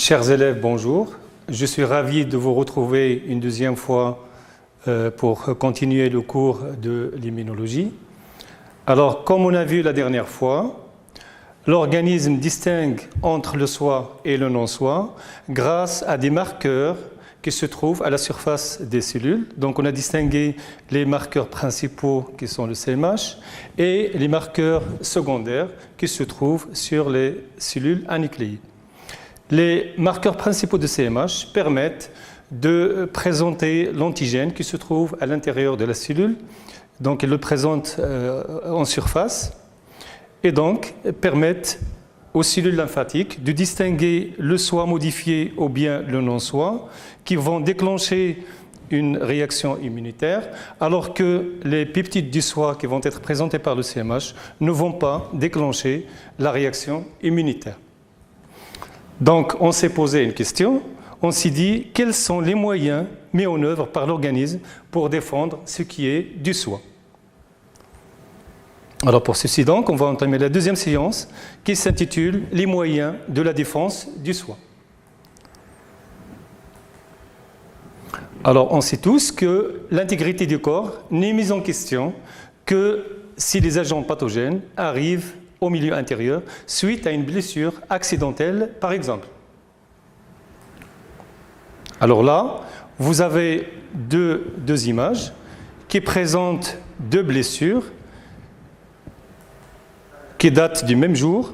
Chers élèves, bonjour. Je suis ravi de vous retrouver une deuxième fois pour continuer le cours de l'immunologie. Alors, comme on a vu la dernière fois, l'organisme distingue entre le soi et le non-soi grâce à des marqueurs qui se trouvent à la surface des cellules. Donc, on a distingué les marqueurs principaux qui sont le CMH et les marqueurs secondaires qui se trouvent sur les cellules anucléides. Les marqueurs principaux de CMH permettent de présenter l'antigène qui se trouve à l'intérieur de la cellule. Donc, ils le présentent en surface et donc permettent aux cellules lymphatiques de distinguer le soi modifié ou bien le non-soi qui vont déclencher une réaction immunitaire, alors que les peptides du soi qui vont être présentés par le CMH ne vont pas déclencher la réaction immunitaire. Donc, on s'est posé une question, on s'est dit quels sont les moyens mis en œuvre par l'organisme pour défendre ce qui est du soi. Alors pour ceci donc, on va entamer la deuxième séance qui s'intitule « Les moyens de la défense du soi ». Alors on sait tous que l'intégrité du corps n'est mise en question que si les agents pathogènes arrivent au milieu intérieur suite à une blessure accidentelle par exemple. Alors là, vous avez deux images qui présentent deux blessures qui datent du même jour,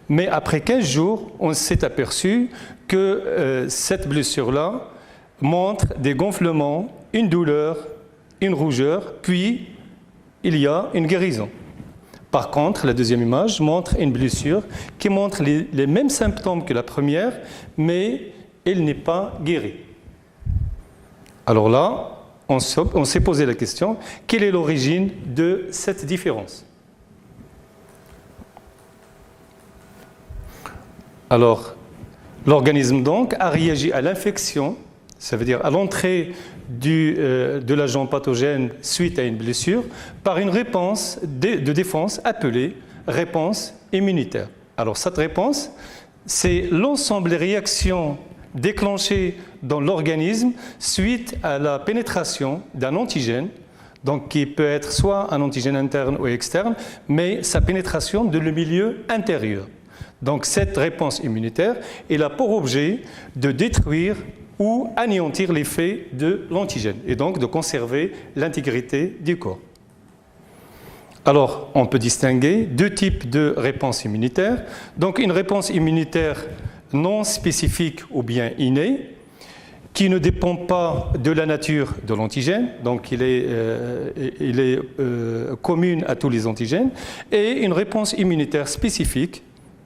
mais après 15 jours, on s'est aperçu que cette blessure-là montre des gonflements, une douleur, une rougeur, puis il y a une guérison. Par contre, la deuxième image montre une blessure qui montre les mêmes symptômes que la première, mais elle n'est pas guérie. Alors là, on s'est posé la question, quelle est l'origine de cette différence ? Alors, l'organisme donc a réagi à l'infection, ça veut dire à l'entrée de l'agent pathogène suite à une blessure, par une réponse de défense appelée réponse immunitaire. Alors cette réponse, c'est l'ensemble des réactions déclenchées dans l'organisme suite à la pénétration d'un antigène, donc qui peut être soit un antigène interne ou externe, mais sa pénétration dans le milieu intérieur. Donc cette réponse immunitaire, elle a pour objet de détruire ou anéantir l'effet de l'antigène et donc de conserver l'intégrité du corps. Alors, on peut distinguer deux types de réponses immunitaires. Donc une réponse immunitaire non spécifique ou bien innée, qui ne dépend pas de la nature de l'antigène, donc il est commune à tous les antigènes, et une réponse immunitaire spécifique.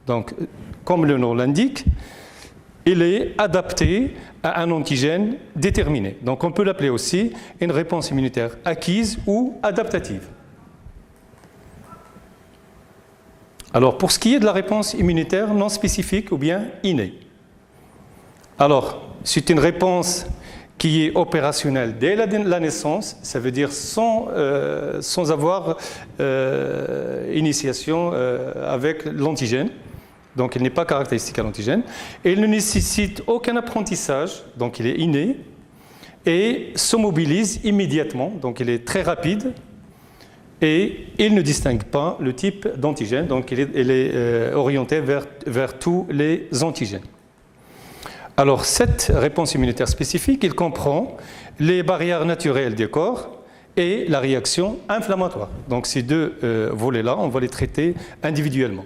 Donc, comme le nom l'indique, il est adapté à un antigène déterminé. Donc, on peut l'appeler aussi une réponse immunitaire acquise ou adaptative. Alors, pour ce qui est de la réponse immunitaire non spécifique ou bien innée. Alors, c'est une réponse qui est opérationnelle dès la naissance, ça veut dire sans avoir initiation avec l'antigène. Donc, il n'est pas caractéristique à l'antigène. Et il ne nécessite aucun apprentissage, donc il est inné, et se mobilise immédiatement, donc il est très rapide, et il ne distingue pas le type d'antigène, donc il est orienté vers tous les antigènes. Alors, cette réponse immunitaire spécifique, il comprend les barrières naturelles du corps et la réaction inflammatoire. Donc, ces deux volets-là, on va les traiter individuellement.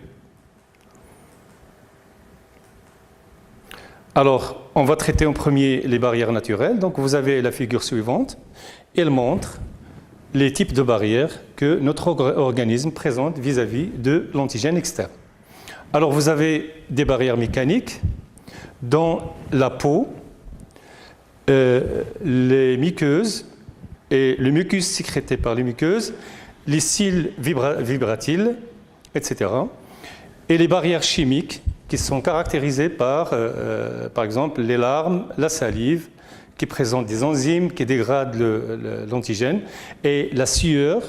Alors, on va traiter en premier les barrières naturelles. Donc, vous avez la figure suivante. Elle montre les types de barrières que notre organisme présente vis-à-vis de l'antigène externe. Alors, vous avez des barrières mécaniques dans la peau, les muqueuses et le mucus sécrété par les muqueuses, les cils vibratiles, etc. Et les barrières chimiques qui sont caractérisées par exemple, les larmes, la salive, qui présentent des enzymes qui dégradent l'antigène, et la sueur,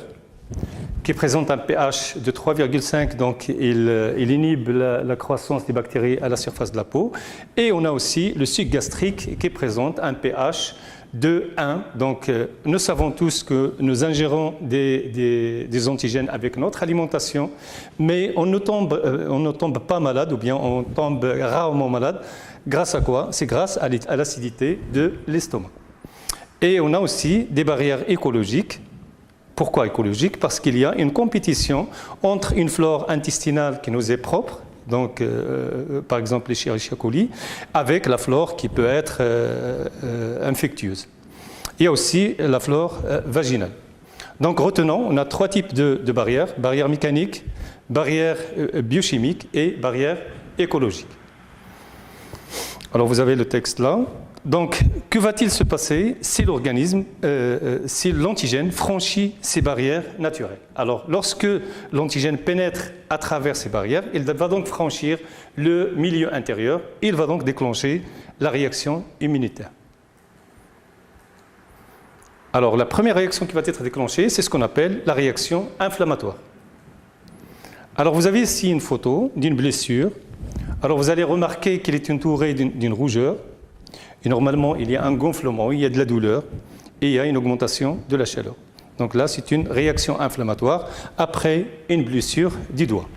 qui présente un pH de 3,5, donc il inhibe la croissance des bactéries à la surface de la peau. Et on a aussi le suc gastrique qui présente un pH de 1. Donc nous savons tous que nous ingérons des antigènes avec notre alimentation, mais on ne tombe pas malade, ou bien on tombe rarement malade. Grâce à quoi? C'est grâce à l'acidité de l'estomac. Et on a aussi des barrières écologiques. Pourquoi écologiques? Parce qu'il y a une compétition entre une flore intestinale qui nous est propre, donc par exemple les Escherichia coli, avec la flore qui peut être infectieuse. Il y a aussi la flore vaginale. Donc retenons, on a 3 types de barrières: barrière mécanique, barrière biochimique et barrière écologique. Alors vous avez le texte là. Donc, que va-t-il se passer si l'organisme, si l'antigène franchit ces barrières naturelles? Alors, lorsque l'antigène pénètre à travers ces barrières, il va donc franchir le milieu intérieur, il va donc déclencher la réaction immunitaire. Alors, la première réaction qui va être déclenchée, c'est ce qu'on appelle la réaction inflammatoire. Alors, vous avez ici une photo d'une blessure. Alors, vous allez remarquer qu'elle est entourée d'une rougeur. Et normalement, il y a un gonflement, il y a de la douleur et il y a une augmentation de la chaleur. Donc là, c'est une réaction inflammatoire après une blessure du doigt.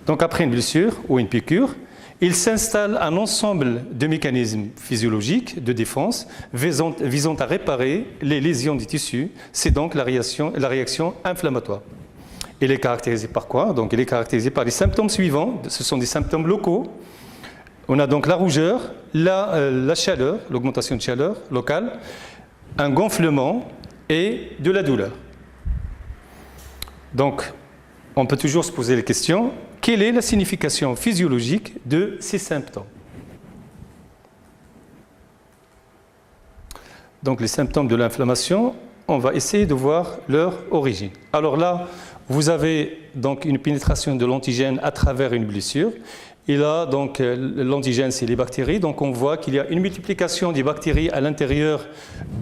Donc après une blessure ou une piqûre, il s'installe un ensemble de mécanismes physiologiques de défense visant à réparer les lésions du tissu. C'est donc la réaction inflammatoire. Elle est caractérisée par quoi? Donc elle est caractérisée par les symptômes suivants. Ce sont des symptômes locaux. On a donc la rougeur, la chaleur, l'augmentation de chaleur locale, un gonflement et de la douleur. Donc, on peut toujours se poser la question, quelle est la signification physiologique de ces symptômes? Donc, les symptômes de l'inflammation, on va essayer de voir leur origine. Alors là, vous avez donc une pénétration de l'antigène à travers une blessure. Et là, donc, l'antigène, c'est les bactéries. Donc, on voit qu'il y a une multiplication des bactéries à l'intérieur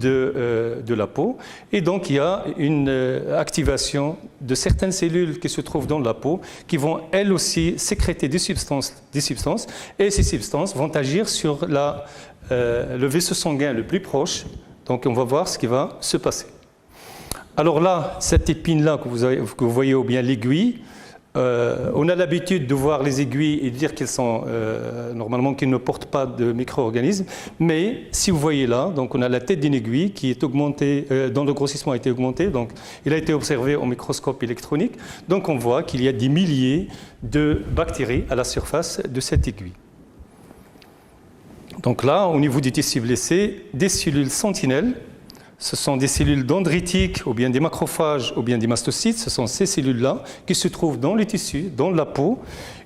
de la peau. Et donc, il y a une activation de certaines cellules qui se trouvent dans la peau qui vont, elles aussi, sécréter des substances. Et ces substances vont agir sur le vaisseau sanguin le plus proche. Donc, on va voir ce qui va se passer. Alors là, cette épine-là que vous voyez, ou bien l'aiguille, on a l'habitude de voir les aiguilles et de dire qu'elles sont normalement qu'elles ne portent pas de micro-organismes, mais si vous voyez là, donc on a la tête d'une aiguille qui est augmentée, dont le grossissement a été augmenté, donc il a été observé au microscope électronique, donc on voit qu'il y a des milliers de bactéries à la surface de cette aiguille. Donc là, au niveau du tissu blessé, des cellules sentinelles. Ce sont des cellules dendritiques, ou bien des macrophages, ou bien des mastocytes. Ce sont ces cellules-là qui se trouvent dans le tissu, dans la peau.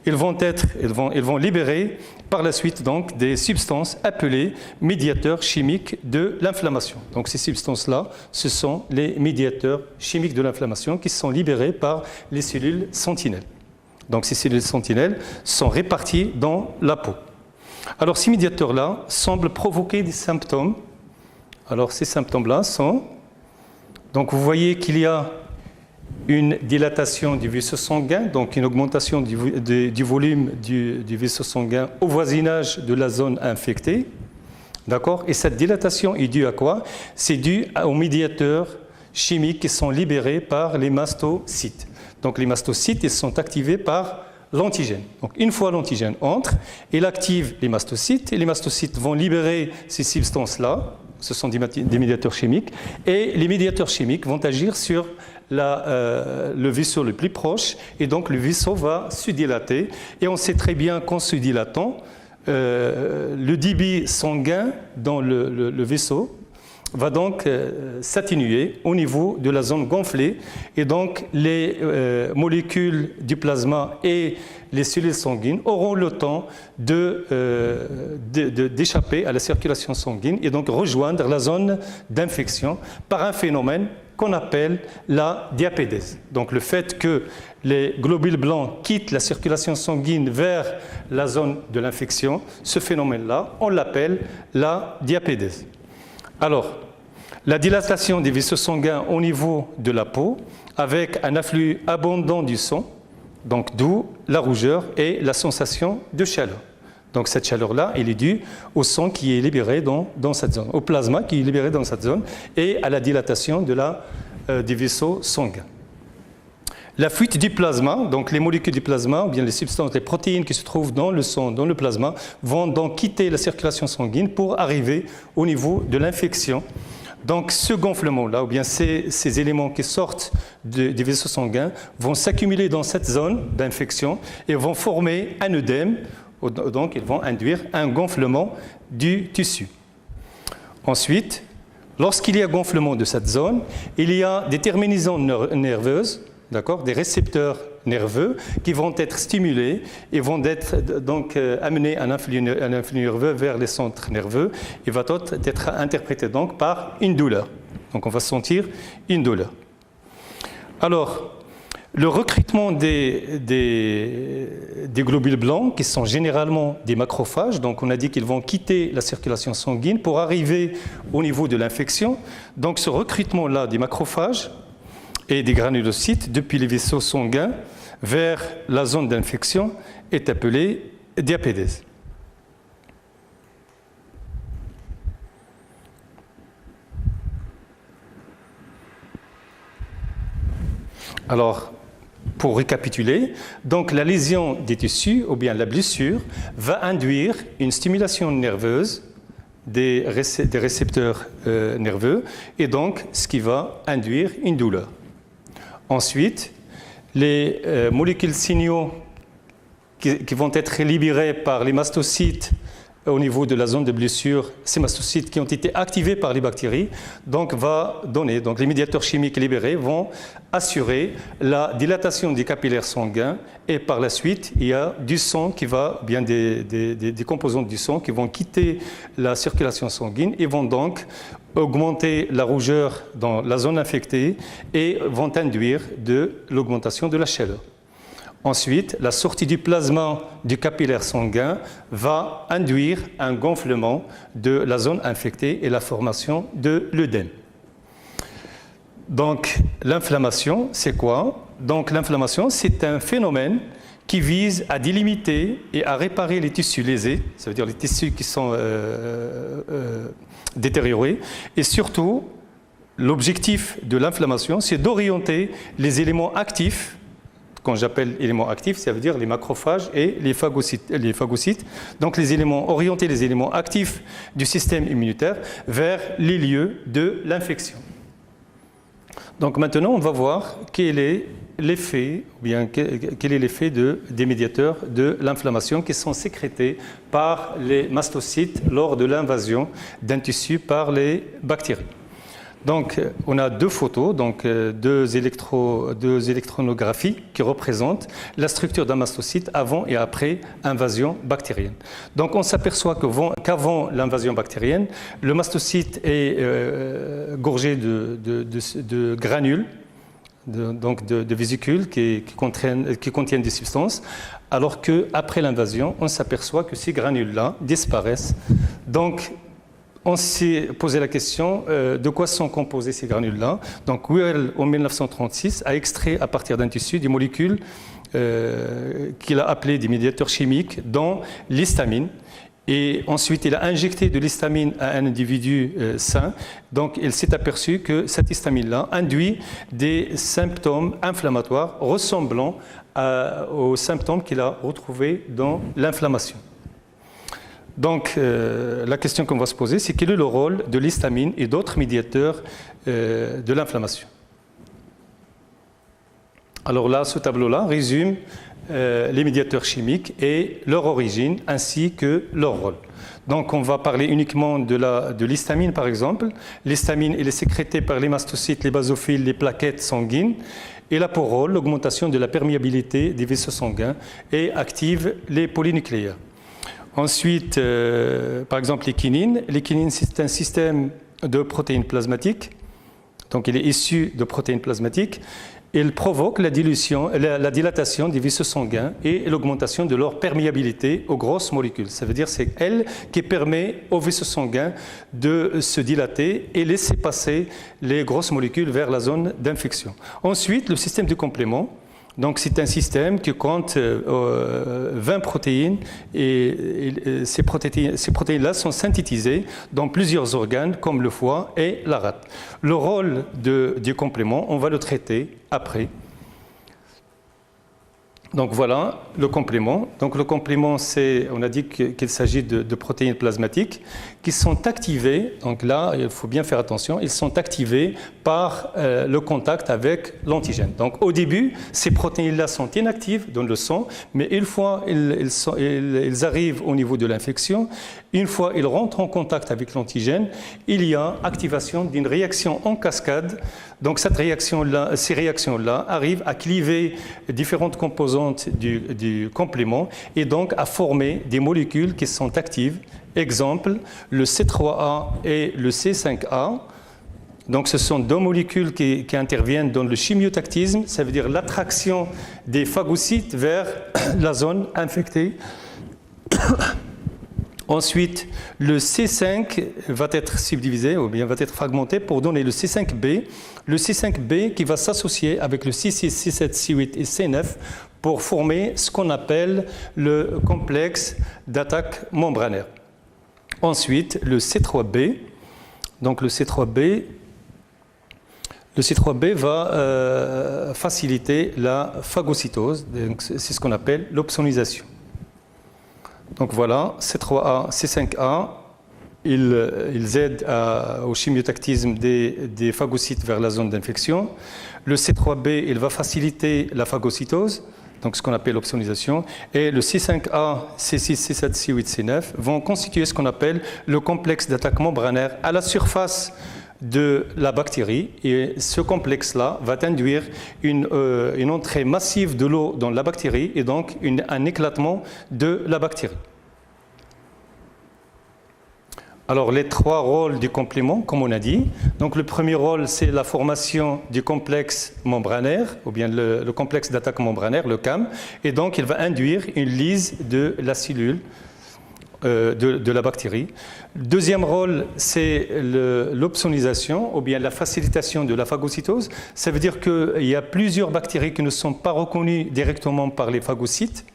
Elles vont libérer par la suite donc des substances appelées médiateurs chimiques de l'inflammation. Donc ces substances-là, ce sont les médiateurs chimiques de l'inflammation qui sont libérés par les cellules sentinelles. Donc ces cellules sentinelles sont réparties dans la peau. Alors ces médiateurs-là semblent provoquer des symptômes. Alors ces symptômes-là sont, donc vous voyez qu'il y a une dilatation du vaisseau sanguin, donc une augmentation du volume du vaisseau sanguin au voisinage de la zone infectée, d'accord? Et cette dilatation est due à quoi? C'est dû aux médiateurs chimiques qui sont libérés par les mastocytes. Donc les mastocytes, ils sont activés par l'antigène. Donc une fois l'antigène entre, il active les mastocytes, et les mastocytes vont libérer ces substances-là. Ce sont des médiateurs chimiques, et les médiateurs chimiques vont agir sur le vaisseau le plus proche, et donc le vaisseau va se dilater. Et on sait très bien qu'en se dilatant, le débit sanguin dans le vaisseau va donc s'atténuer au niveau de la zone gonflée, et donc les molécules du plasma et les cellules sanguines auront le temps d'échapper à la circulation sanguine et donc rejoindre la zone d'infection par un phénomène qu'on appelle la diapédèse. Donc le fait que les globules blancs quittent la circulation sanguine vers la zone de l'infection, ce phénomène-là, on l'appelle la diapédèse. Alors, La dilatation des vaisseaux sanguins au niveau de la peau avec un afflux abondant du sang, donc d'où la rougeur et la sensation de chaleur. Donc cette chaleur-là, elle est due au sang qui est libéré dans cette zone, au plasma qui est libéré dans cette zone et à la dilatation des vaisseaux sanguins. La fuite du plasma, donc les molécules du plasma, ou bien les substances, les protéines qui se trouvent dans le sang, dans le plasma, vont donc quitter la circulation sanguine pour arriver au niveau de l'infection. Donc ce gonflement-là, ou bien ces éléments qui sortent des vaisseaux sanguins, vont s'accumuler dans cette zone d'infection et vont former un œdème. Donc, ils vont induire un gonflement du tissu. Ensuite, lorsqu'il y a gonflement de cette zone, il y a des terminaisons nerveuses, des récepteurs nerveux qui vont être stimulés et vont donc amener un influx nerveux vers les centres nerveux et va être interprété donc par une douleur. Donc, on va sentir une douleur. Alors, le recrutement des globules blancs, qui sont généralement des macrophages, donc on a dit qu'ils vont quitter la circulation sanguine pour arriver au niveau de l'infection. Donc ce recrutement-là des macrophages et des granulocytes depuis les vaisseaux sanguins vers la zone d'infection est appelé diapédèse. Alors, pour récapituler, donc la lésion des tissus ou bien la blessure va induire une stimulation nerveuse des récepteurs nerveux et donc ce qui va induire une douleur. Ensuite, les molécules signaux qui vont être libérées par les mastocytes au niveau de la zone de blessure, ces mastocytes qui ont été activés par les bactéries, donc les médiateurs chimiques libérés vont assurer la dilatation des capillaires sanguins et par la suite, il y a du sang qui va, bien des composantes du sang qui vont quitter la circulation sanguine et vont donc augmenter la rougeur dans la zone infectée et vont induire de l'augmentation de la chaleur. Ensuite, la sortie du plasma du capillaire sanguin va induire un gonflement de la zone infectée et la formation de l'œdème. Donc, l'inflammation, c'est quoi? Donc, l'inflammation, c'est un phénomène qui vise à délimiter et à réparer les tissus lésés, ça veut dire les tissus qui sont détériorés, et surtout, l'objectif de l'inflammation, c'est d'orienter les éléments actifs. Quand j'appelle éléments actifs, ça veut dire les macrophages et les phagocytes. Donc orienter les éléments actifs du système immunitaire vers les lieux de l'infection. Donc maintenant, on va voir quel est l'effet des médiateurs de l'inflammation qui sont sécrétés par les mastocytes lors de l'invasion d'un tissu par les bactéries. Donc, on a deux photos, donc deux électronographies qui représentent la structure d'un mastocyte avant et après invasion bactérienne. Donc, on s'aperçoit qu'avant l'invasion bactérienne, le mastocyte est gorgé de granules, de vésicules qui contiennent des substances, alors qu'après l'invasion, on s'aperçoit que ces granules-là disparaissent. Donc, on s'est posé la question de quoi sont composés ces granules-là. Donc, Weil, en 1936, a extrait à partir d'un tissu des molécules qu'il a appelées des médiateurs chimiques, dont l'histamine. Et ensuite, il a injecté de l'histamine à un individu sain. Donc, il s'est aperçu que cette histamine-là induit des symptômes inflammatoires ressemblant aux symptômes qu'il a retrouvés dans l'inflammation. Donc, la question qu'on va se poser, c'est quel est le rôle de l'histamine et d'autres médiateurs de l'inflammation. Alors là, ce tableau-là résume les médiateurs chimiques et leur origine ainsi que leur rôle. Donc, on va parler uniquement de l'histamine, par exemple. L'histamine, elle est sécrétée par les mastocytes, les basophiles, les plaquettes sanguines. Elle a pour rôle l'augmentation de la perméabilité des vaisseaux sanguins et active les polynucléaires. Ensuite, par exemple, les kinines. Les kinines, c'est un système de protéines plasmatiques. Donc, il est issu de protéines plasmatiques. il provoque la dilatation des vaisseaux sanguins et l'augmentation de leur perméabilité aux grosses molécules. Ça veut dire que c'est elle qui permet aux vaisseaux sanguins de se dilater et laisser passer les grosses molécules vers la zone d'infection. Ensuite, le système de complément. Donc, c'est un système qui compte 20 protéines et ces protéines-là sont synthétisées dans plusieurs organes comme le foie et la rate. Le rôle du complément, on va le traiter après. Donc voilà le complément. Donc le complément, on a dit qu'il s'agit de protéines plasmatiques qui sont activées. Donc là, il faut bien faire attention. Ils sont activés par le contact avec l'antigène. Donc au début, ces protéines-là sont inactives dans le sang, mais une fois ils arrivent au niveau de l'infection, une fois ils rentrent en contact avec l'antigène, il y a activation d'une réaction en cascade. Donc ces réactions-là arrivent à cliver différentes composantes du complément et donc à former des molécules qui sont actives. Exemple, le C3A et le C5A. Donc ce sont deux molécules qui interviennent dans le chimiotactisme, ça veut dire l'attraction des phagocytes vers la zone infectée. Ensuite, le C5 va être subdivisé ou bien va être fragmenté pour donner le C5b. Le C5b qui va s'associer avec le C6, C7, C8 et C9 pour former ce qu'on appelle le complexe d'attaque membranaire. Ensuite, le C3b. Donc le C3b va faciliter la phagocytose. C'est ce qu'on appelle l'opsonisation. Donc voilà, C3A, C5A, ils aident au chimiotactisme des phagocytes vers la zone d'infection. Le C3b, il va faciliter la phagocytose, donc ce qu'on appelle l'opsonisation. Et le C5A, C6, C7, C8, C9 vont constituer ce qu'on appelle le complexe d'attaque membranaire à la surface de la bactérie, et ce complexe-là va induire une entrée massive de l'eau dans la bactérie et donc un éclatement de la bactérie. Alors les trois rôles du complément, comme on a dit. Donc le premier rôle, c'est la formation du complexe membranaire, ou bien le complexe d'attaque membranaire, le CAM, et donc il va induire une lyse de la cellule de la bactérie. Deuxième rôle, c'est l'opsonisation ou bien la facilitation de la phagocytose. Ça veut dire qu'il y a plusieurs bactéries qui ne sont pas reconnues directement par les phagocytes.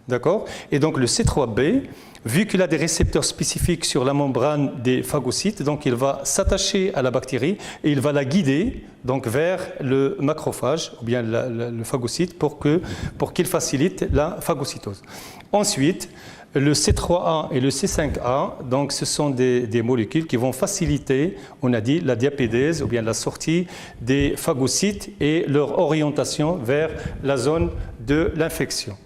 D'accord ? Et donc le C3b, vu qu'il a des récepteurs spécifiques sur la membrane des phagocytes, donc il va s'attacher à la bactérie et il va la guider donc vers le macrophage ou bien le phagocyte pour qu'il facilite la phagocytose. Ensuite, le C3A et le C5A, donc ce sont des molécules qui vont faciliter, on a dit, la diapédèse ou bien la sortie des phagocytes et leur orientation vers la zone de l'infection.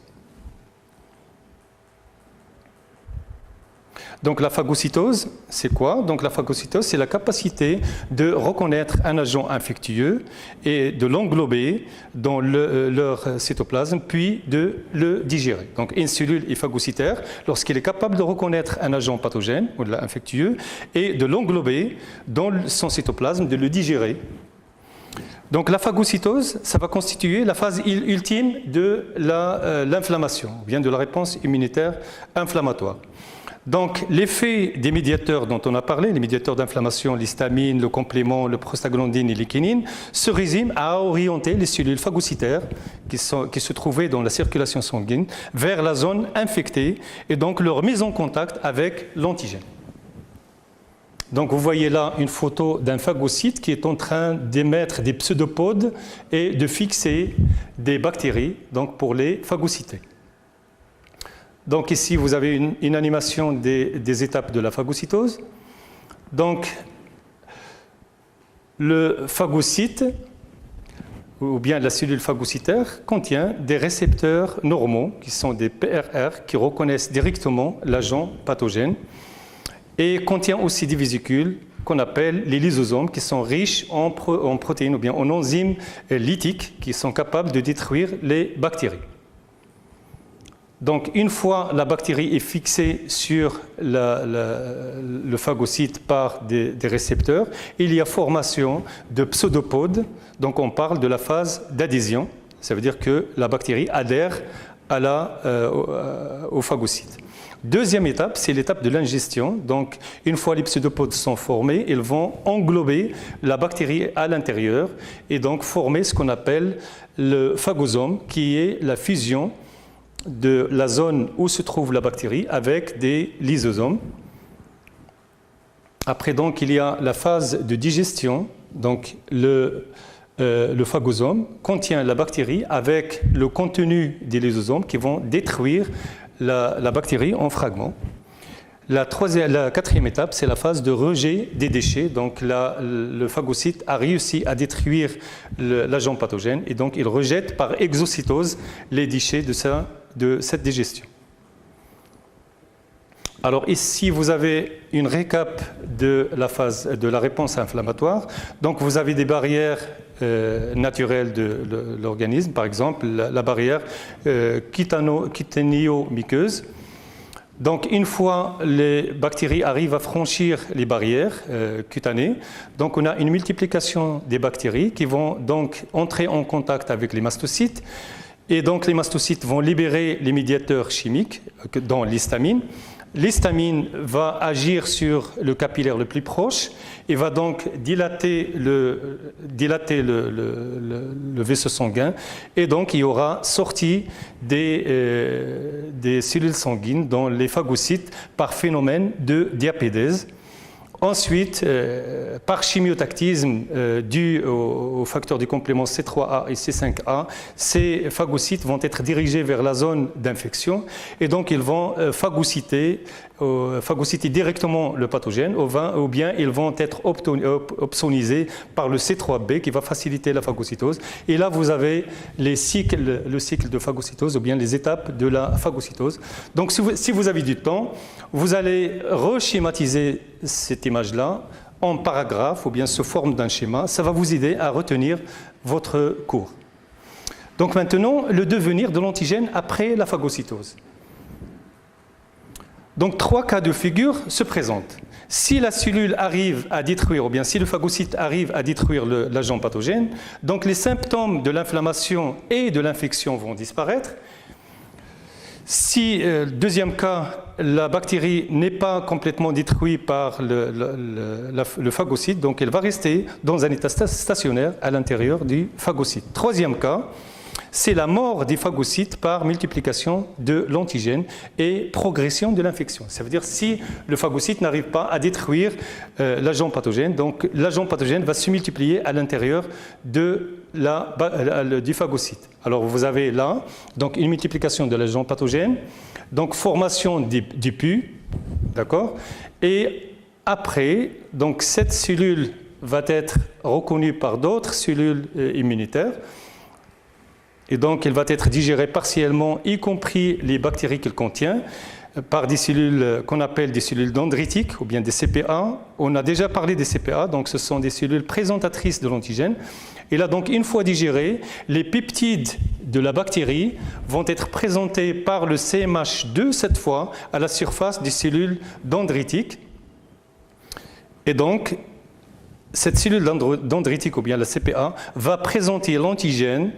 Donc la phagocytose, c'est quoi? Donc la phagocytose, c'est la capacité de reconnaître un agent infectieux et de l'englober dans leur cytoplasme, puis de le digérer. Donc une cellule est phagocytaire lorsqu'elle est capable de reconnaître un agent pathogène ou infectieux et de l'englober dans son cytoplasme, de le digérer. Donc la phagocytose, ça va constituer la phase ultime de l'inflammation, ou bien de la réponse immunitaire inflammatoire. Donc, l'effet des médiateurs dont on a parlé, les médiateurs d'inflammation, l'histamine, le complément, le prostaglandine et l'équinine, se résument à orienter les cellules phagocytaires qui se trouvaient dans la circulation sanguine vers la zone infectée et donc leur mise en contact avec l'antigène. Donc, vous voyez là une photo d'un phagocyte qui est en train d'émettre des pseudopodes et de fixer des bactéries donc pour les phagocyter. Donc ici, vous avez une animation des étapes de la phagocytose. Donc, le phagocyte, ou bien la cellule phagocytaire, contient des récepteurs normaux, qui sont des PRR, qui reconnaissent directement l'agent pathogène, et contient aussi des vésicules qu'on appelle les lysosomes, qui sont riches en protéines, ou bien en enzymes lytiques, qui sont capables de détruire les bactéries. Donc, une fois la bactérie est fixée sur le phagocyte par des récepteurs, il y a formation de pseudopodes. Donc, on parle de la phase d'adhésion. Ça veut dire que la bactérie adhère au phagocyte. Deuxième étape, c'est l'étape de l'ingestion. Donc, une fois les pseudopodes sont formés, ils vont englober la bactérie à l'intérieur et donc former ce qu'on appelle le phagosome, qui est la fusion de la zone où se trouve la bactérie avec des lysosomes. Après, donc, il y a la phase de digestion. Donc, le phagosome contient la bactérie avec le contenu des lysosomes qui vont détruire la bactérie en fragments. La quatrième étape, c'est la phase de rejet des déchets. Donc, le phagocyte a réussi à détruire l'agent pathogène et donc il rejette par exocytose les déchets de cette digestion. Alors ici, vous avez une récap de la phase de la réponse inflammatoire. Donc, vous avez des barrières naturelles de l'organisme, par exemple la barrière cutanéo-muqueuse. Donc, une fois les bactéries arrivent à franchir les barrières cutanées, donc on a une multiplication des bactéries qui vont donc entrer en contact avec les mastocytes. Et donc, les mastocytes vont libérer les médiateurs chimiques, dont l'histamine. L'histamine va agir sur le capillaire le plus proche et va donc dilater le vaisseau sanguin. Et donc, il y aura sortie des cellules sanguines dans les phagocytes par phénomène de diapédèse. Ensuite, par chimiotactisme dû au facteur du complément C3A et C5A, ces phagocytes vont être dirigés vers la zone d'infection et donc ils vont phagocyter directement le pathogène ou bien ils vont être opsonisés par le C3B qui va faciliter la phagocytose. Et là, vous avez le cycle de phagocytose ou bien les étapes de la phagocytose. Donc, si vous avez du temps, vous allez reschématiser cette image-là en paragraphe ou bien sous forme d'un schéma. Ça va vous aider à retenir votre cours. Donc maintenant, le devenir de l'antigène après la phagocytose. Donc 3 cas de figure se présentent. Si la cellule arrive à détruire, ou bien si le phagocyte arrive à détruire l'agent pathogène, donc les symptômes de l'inflammation et de l'infection vont disparaître. Si, deuxième cas, la bactérie n'est pas complètement détruite par le phagocyte, donc elle va rester dans un état stationnaire à l'intérieur du phagocyte. Troisième cas, c'est la mort des phagocytes par multiplication de l'antigène et progression de l'infection. Ça veut dire si le phagocyte n'arrive pas à détruire l'agent pathogène, donc l'agent pathogène va se multiplier à l'intérieur du phagocyte. Alors vous avez là donc une multiplication de l'agent pathogène, donc formation du pus, d'accord. Et après, donc cette cellule va être reconnue par d'autres cellules immunitaires. Et donc, elle va être digérée partiellement, y compris les bactéries qu'elle contient, par des cellules qu'on appelle des cellules dendritiques ou bien des CPA. On a déjà parlé des CPA, donc ce sont des cellules présentatrices de l'antigène. Et là, donc, une fois digérées, les peptides de la bactérie vont être présentés par le CMH2, cette fois, à la surface des cellules dendritiques. Et donc, cette cellule dendritique ou bien la CPA va présenter l'antigène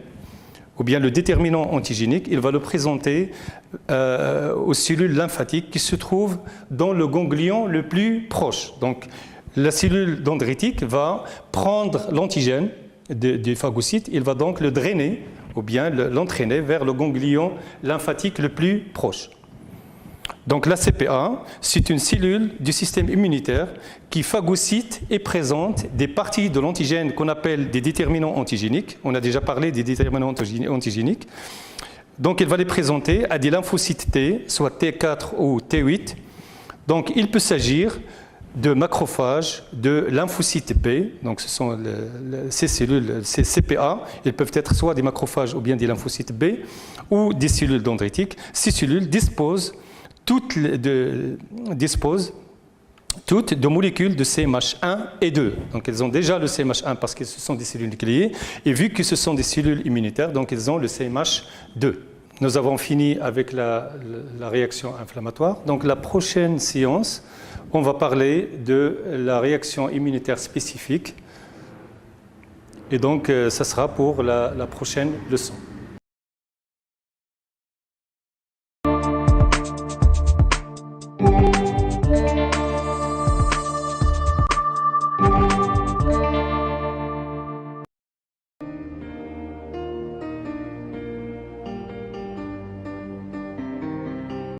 ou bien le déterminant antigénique, il va le présenter aux cellules lymphatiques qui se trouvent dans le ganglion le plus proche. Donc, la cellule dendritique va prendre l'antigène du phagocyte, il va donc le drainer ou bien l'entraîner vers le ganglion lymphatique le plus proche. Donc la CPA, c'est une cellule du système immunitaire qui phagocyte et présente des parties de l'antigène qu'on appelle des déterminants antigéniques. On a déjà parlé des déterminants antigéniques. Donc elle va les présenter à des lymphocytes T, soit T4 ou T8. Donc il peut s'agir de macrophages, de lymphocytes B, donc ce sont ces cellules, ces CPA, ils peuvent être soit des macrophages ou bien des lymphocytes B, ou des cellules dendritiques. Ces cellules disposent toutes de molécules de CMH1 et 2. Donc elles ont déjà le CMH1 parce que ce sont des cellules nucléées, et vu que ce sont des cellules immunitaires, donc elles ont le CMH2. nous avons fini avec la réaction inflammatoire. Donc la prochaine séance, on va parler de la réaction immunitaire spécifique. Et donc, ça sera pour la prochaine leçon.